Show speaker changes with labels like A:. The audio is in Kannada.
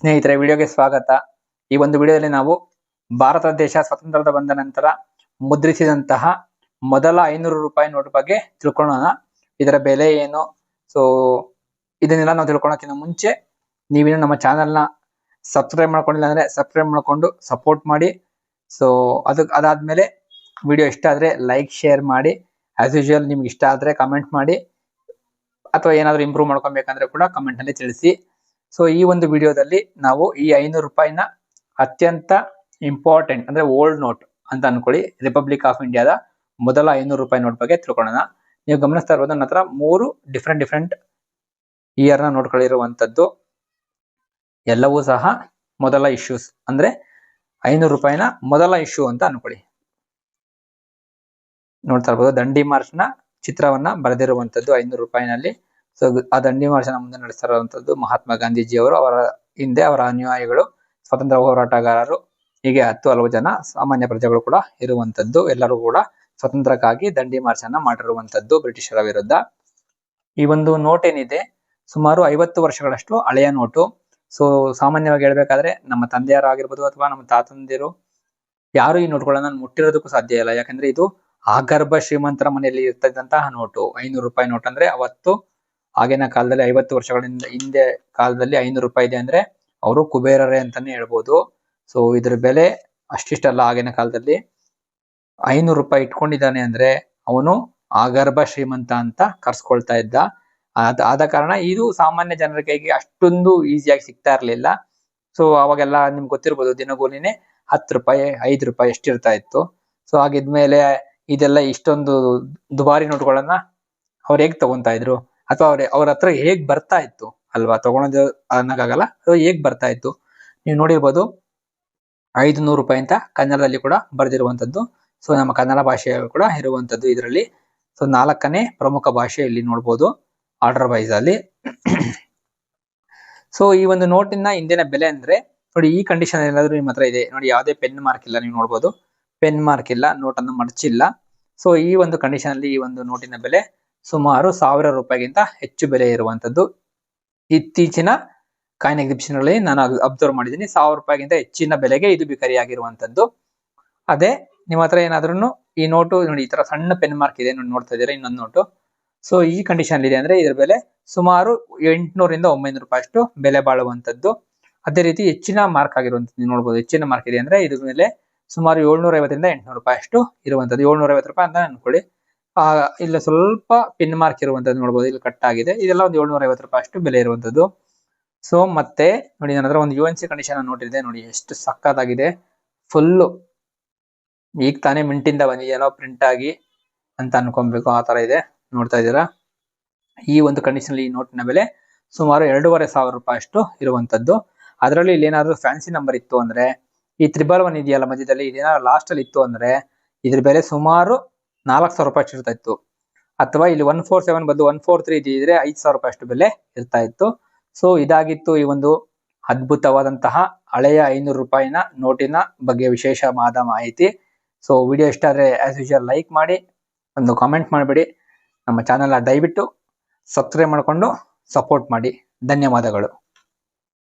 A: ಸ್ನೇಹಿತರೆ, ವಿಡಿಯೋಗೆ ಸ್ವಾಗತ. ಈ ಒಂದು ವಿಡಿಯೋದಲ್ಲಿ ನಾವು ಭಾರತ ದೇಶ ಸ್ವತಂತ್ರದ ಬಂದ ನಂತರ ಮುದ್ರಿಸಿದಂತಹ ಮೊದಲ 500 ರೂಪಾಯಿ ನೋಟ್ ಬಗ್ಗೆ ತಿಳ್ಕೊಳ್ಳೋಣ. ಇದರ ಬೆಲೆ ಏನು, ಸೊ ಇದನ್ನೆಲ್ಲ ನಾವು ತಿಳ್ಕೊಳ್ಳೋಕ್ಕಿಂತ ಮುಂಚೆ ನೀವೇನು ನಮ್ಮ ಚಾನೆಲ್ನ ಸಬ್ಸ್ಕ್ರೈಬ್ ಮಾಡ್ಕೊಂಡಿಲ್ಲ ಅಂದ್ರೆ ಸಬ್ಸ್ಕ್ರೈಬ್ ಮಾಡ್ಕೊಂಡು ಸಪೋರ್ಟ್ ಮಾಡಿ. ಸೊ ಅದಾದ್ಮೇಲೆ ವಿಡಿಯೋ ಇಷ್ಟ ಆದ್ರೆ ಲೈಕ್ ಶೇರ್ ಮಾಡಿ. ಆಸ್ ಯೂಶುವಲ್ ನಿಮ್ಗೆ ಇಷ್ಟ ಆದ್ರೆ ಕಮೆಂಟ್ ಮಾಡಿ, ಅಥವಾ ಏನಾದ್ರು ಇಂಪ್ರೂವ್ ಮಾಡ್ಕೊಬೇಕಂದ್ರೆ ಕೂಡ ಕಮೆಂಟ್ ಅಲ್ಲಿ ತಿಳಿಸಿ. ಸೊ ಈ ಒಂದು ವಿಡಿಯೋದಲ್ಲಿ ನಾವು ಈ 500 ರೂಪಾಯಿನ ಅತ್ಯಂತ ಇಂಪಾರ್ಟೆಂಟ್ ಅಂದ್ರೆ ಓಲ್ಡ್ ನೋಟ್ ಅಂತ ಅನ್ಕೊಳ್ಳಿ, ರಿಪಬ್ಲಿಕ್ ಆಫ್ ಇಂಡಿಯಾದ ಮೊದಲ 500 ರೂಪಾಯಿ ನೋಟ್ ಬಗ್ಗೆ ತಿಳ್ಕೊಳ್ಳೋಣ. ನೀವು ಗಮನಿಸ್ತಾ ಇರ್ಬೋದು, ನನ್ನ ಹತ್ರ 3 ಡಿಫ್ರೆಂಟ್ ಇಯರ್ ನ ನೋಟ್ಗಳಿರುವಂತದ್ದು. ಎಲ್ಲವೂ ಸಹ ಮೊದಲ ಇಶ್ಯೂಸ್, ಅಂದ್ರೆ 500 ರೂಪಾಯಿನ ಮೊದಲ ಇಶ್ಯೂ ಅಂತ ಅನ್ಕೊಳ್ಳಿ. ನೋಡ್ತಾ ಇರ್ಬೋದು, ದಂಡಿ ಮಾರ್ಚ್ ನ ಚಿತ್ರವನ್ನ ಬರೆದಿರುವಂತದ್ದು 500 ರೂಪಾಯಿನಲ್ಲಿ. ಸೊ ಆ ದಂಡಿ ಮಾರ್ಚ್ ನ ಮುಂದೆ ನಡೆಸ್ತಾ ಇರುವಂತದ್ದು ಮಹಾತ್ಮ ಗಾಂಧೀಜಿ ಅವರು, ಅವರ ಹಿಂದೆ ಅವರ ಅನುಯಾಯಿಗಳು, ಸ್ವತಂತ್ರ ಹೋರಾಟಗಾರರು, ಹೀಗೆ 10 ಜನ ಸಾಮಾನ್ಯ ಪ್ರಜೆಗಳು ಕೂಡ ಇರುವಂತದ್ದು. ಎಲ್ಲರೂ ಕೂಡ ಸ್ವತಂತ್ರಕ್ಕಾಗಿ ದಂಡಿ ಮಾರ್ಚ್ ಅನ್ನ ಮಾಡಿರುವಂತದ್ದು ಬ್ರಿಟಿಷರ ವಿರುದ್ಧ. ಈ ಒಂದು ನೋಟ್ ಏನಿದೆ ಸುಮಾರು 50 ವರ್ಷಗಳಷ್ಟು ಹಳೆಯ ನೋಟು. ಸೊ ಸಾಮಾನ್ಯವಾಗಿ ಹೇಳ್ಬೇಕಾದ್ರೆ ನಮ್ಮ ತಂದೆಯರು ಆಗಿರ್ಬೋದು ಅಥವಾ ನಮ್ಮ ತಾತಂದಿರು ಯಾರು ಈ ನೋಟ್ಗಳನ್ನ ಮುಟ್ಟಿರೋದಕ್ಕೂ ಸಾಧ್ಯ ಇಲ್ಲ. ಯಾಕಂದ್ರೆ ಇದು ಆಗರ್ಭ ಶ್ರೀಮಂತರ ಮನೆಯಲ್ಲಿ ಇರ್ತಕ್ಕಂತಹ ನೋಟು. 500 ರೂಪಾಯಿ ನೋಟ್ ಅಂದ್ರೆ ಅವತ್ತು ಆಗಿನ ಕಾಲದಲ್ಲಿ 50 ವರ್ಷಗಳಿಂದ ಹಿಂದೆ ಕಾಲದಲ್ಲಿ 500 ರೂಪಾಯಿ ಇದೆ ಅಂದ್ರೆ ಅವರು ಕುಬೇರರೇ ಅಂತಾನೆ ಹೇಳ್ಬೋದು. ಸೊ ಇದ್ರ ಬೆಲೆ ಅಷ್ಟಿಷ್ಟಲ್ಲ. ಆಗಿನ ಕಾಲದಲ್ಲಿ 500 ರೂಪಾಯಿ ಇಟ್ಕೊಂಡಿದ್ದಾನೆ ಅಂದ್ರೆ ಅವನು ಆಗರ್ಭ ಶ್ರೀಮಂತ ಅಂತ ಕರ್ಸ್ಕೊಳ್ತಾ ಇದ್ದ. ಆದ ಕಾರಣ ಇದು ಸಾಮಾನ್ಯ ಜನರ ಕೈಗೆ ಅಷ್ಟೊಂದು ಈಸಿಯಾಗಿ ಸಿಗ್ತಾ ಇರ್ಲಿಲ್ಲ. ಸೊ ಅವಾಗೆಲ್ಲ ನಿಮ್ಗೆ ಗೊತ್ತಿರ್ಬೋದು, ದಿನಗೂಲಿನೇ 10 ರೂಪಾಯಿ 5 ರೂಪಾಯಿ ಎಷ್ಟಿರ್ತಾ ಇತ್ತು. ಸೊ ಹಾಗಿದ್ಮೇಲೆ ಇದೆಲ್ಲ ಇಷ್ಟೊಂದು ದುಬಾರಿ ನೋಟ್ಗಳನ್ನ ಅವ್ರು ಹೇಗ್ ತಗೊಂತಾ ಇದ್ರು, ಅಥವಾ ಅವ್ರ ಹತ್ರ ಹೇಗ್ ಬರ್ತಾ ಇತ್ತು ಅಲ್ವಾ, ತಗೊಳೋದು ಅನ್ನಕ್ಕಾಗಲ್ಲ, ಅದು ಹೇಗ್ ಬರ್ತಾ ಇತ್ತು. ನೀವು ನೋಡಿರ್ಬೋದು 500 ರೂಪಾಯಿ ಅಂತ ಕನ್ನಡದಲ್ಲಿ ಕೂಡ ಬರೆದಿರುವಂತದ್ದು. ಸೊ ನಮ್ಮ ಕನ್ನಡ ಭಾಷೆ ಕೂಡ ಇರುವಂತದ್ದು ಇದರಲ್ಲಿ. ಸೊ 4ನೇ ಪ್ರಮುಖ ಭಾಷೆ ಇಲ್ಲಿ ನೋಡ್ಬೋದು ಆರ್ಡರ್ ವೈಸ್ ಅಲ್ಲಿ. ಸೊ ಈ ಒಂದು ನೋಟಿನ ಇಂದಿನ ಬೆಲೆ ಅಂದ್ರೆ ನೋಡಿ, ಈ ಕಂಡೀಷನ್ ಏನಾದ್ರು ನಿಮ್ಮ ಹತ್ರ ಇದೆ ನೋಡಿ, ಯಾವುದೇ ಪೆನ್ ಮಾರ್ಕ್ ಇಲ್ಲ, ನೀವು ನೋಡ್ಬೋದು ಪೆನ್ ಮಾರ್ಕ್ ಇಲ್ಲ, ನೋಟ್ ಅನ್ನು ಮಡಚಿಲ್ಲ. ಸೊ ಈ ಒಂದು ಕಂಡೀಷನ್ ಅಲ್ಲಿ ಈ ಒಂದು ನೋಟಿನ ಬೆಲೆ ಸುಮಾರು 1000 ರೂಪಾಯಿಗಿಂತ ಹೆಚ್ಚು ಬೆಲೆ ಇರುವಂತದ್ದು. ಇತ್ತೀಚಿನ ಕಾಯಿನ್ ಎಕ್ಸಿಬಿಷನ್ ಗಳಲ್ಲಿ ನಾನು ಅಬ್ಸರ್ವ್ ಮಾಡಿದ್ದೀನಿ, 1000 ರೂಪಾಯಿಗಿಂತ ಹೆಚ್ಚಿನ ಬೆಲೆಗೆ ಇದು ಬಿಕರಿಯಾಗಿರುವಂತದ್ದು. ಅದೇ ನಿಮ್ಮ ಹತ್ರ ಏನಾದ್ರೂ ಈ ನೋಟು ನೋಡಿ, ಈ ತರ ಸಣ್ಣ ಪೆನ್ ಮಾರ್ಕ್ ಇದೆ ನೋಡಿ, ನೋಡ್ತಾ ಇದ್ದೀರಾ ಇನ್ನೊಂದು ನೋಟು. ಸೊ ಈ ಕಂಡೀಷನ್ ಇದೆ ಅಂದ್ರೆ ಇದ್ರ ಬೆಲೆ ಸುಮಾರು 800 ರಿಂದ 900 ರೂಪಾಯಿ ಅಷ್ಟು ಬೆಲೆ ಬಾಳುವಂತದ್ದು. ಅದೇ ರೀತಿ ಹೆಚ್ಚಿನ ಮಾರ್ಕ್ ಆಗಿರುವಂತದ್ದು ನೀವು ನೋಡ್ಬೋದು, ಹೆಚ್ಚಿನ ಮಾರ್ಕ್ ಇದೆ ಅಂದ್ರೆ ಇದ್ರ ಮೇಲೆ ಸುಮಾರು 750 ರಿಂದ 800 ರೂಪಾಯಿ ಅಷ್ಟು ಇರುವಂತದ್ದು. 750 ರೂಪಾಯಿ ಅಂತ ಅನ್ಕೊಳ್ಳಿ. ಇಲ್ಲ ಸ್ವಲ್ಪ ಪಿನ್ ಮಾರ್ಕ್ ಇರುವಂತದ್ದು ನೋಡ್ಬೋದು, ಇಲ್ಲಿ ಕಟ್ ಆಗಿದೆ, ಇದೆಲ್ಲ ಒಂದು 750 ರೂಪಾಯಿ ಅಷ್ಟು ಬೆಲೆ ಇರುವಂತದ್ದು. ಸೊ ಮತ್ತೆ ನೋಡಿ, ನನ್ನ ಹತ್ರ ಒಂದು UNC ಕಂಡೀಷನ್ ನೋಟಿದೆ ನೋಡಿ, ಎಷ್ಟು ಸಕ್ಕತ್ತಾಗಿದೆ. ಫುಲ್ಲು ಈಗ ತಾನೇ ಮಿಂಟಿಂದ ಬಂದಿದೆಯೋ ಪ್ರಿಂಟ್ ಆಗಿ ಅಂತ ಅನ್ಕೊಬೇಕು, ಆ ತರ ಇದೆ. ನೋಡ್ತಾ ಇದ್ದೀರಾ, ಈ ಒಂದು ಕಂಡೀಷನ್ ಈ ನೋಟಿನ ಬೆಲೆ ಸುಮಾರು 2500 ರೂಪಾಯಿ ಅಷ್ಟು ಇರುವಂತದ್ದು. ಅದರಲ್ಲಿ ಇಲ್ಲಿ ಏನಾದ್ರು ಫ್ಯಾನ್ಸಿ ನಂಬರ್ ಇತ್ತು ಅಂದ್ರೆ, ಈ 111 ಇದೆಯಲ್ಲ ಮಧ್ಯದಲ್ಲಿ, ಇದೇನಾದ್ರು ಲಾಸ್ಟ್ ಅಲ್ಲಿ ಇತ್ತು ಅಂದ್ರೆ ಇದ್ರ ಬೆಲೆ ಸುಮಾರು 4000 ರೂಪಾಯಿ ಅಷ್ಟು ಇರ್ತಾ ಇತ್ತು. ಅಥವಾ ಇಲ್ಲಿ 147 ಬದಲು 143 ಇದ್ರೆ 5000 ರೂಪಾಯಿ ಅಷ್ಟು ಬೆಲೆ ಇರ್ತಾ ಇತ್ತು. ಸೊ ಇದಾಗಿತ್ತು ಈ ಒಂದು ಅದ್ಭುತವಾದಂತಹ ಹಳೆಯ 500 ರೂಪಾಯಿನ ನೋಟಿನ ಬಗ್ಗೆ ವಿಶೇಷವಾದ ಮಾಹಿತಿ. ಸೊ ವಿಡಿಯೋ ಇಷ್ಟ ಆದ್ರೆ ಆಸ್ ಯೂಶುವಲ್ ಲೈಕ್ ಮಾಡಿ, ಒಂದು ಕಾಮೆಂಟ್ ಮಾಡಬೇಡಿ. ನಮ್ಮ ಚಾನೆಲ್ನ ದಯವಿಟ್ಟು ಸಬ್ಸ್ಕ್ರೈಬ್ ಮಾಡಿಕೊಂಡು ಸಪೋರ್ಟ್ ಮಾಡಿ. ಧನ್ಯವಾದಗಳು.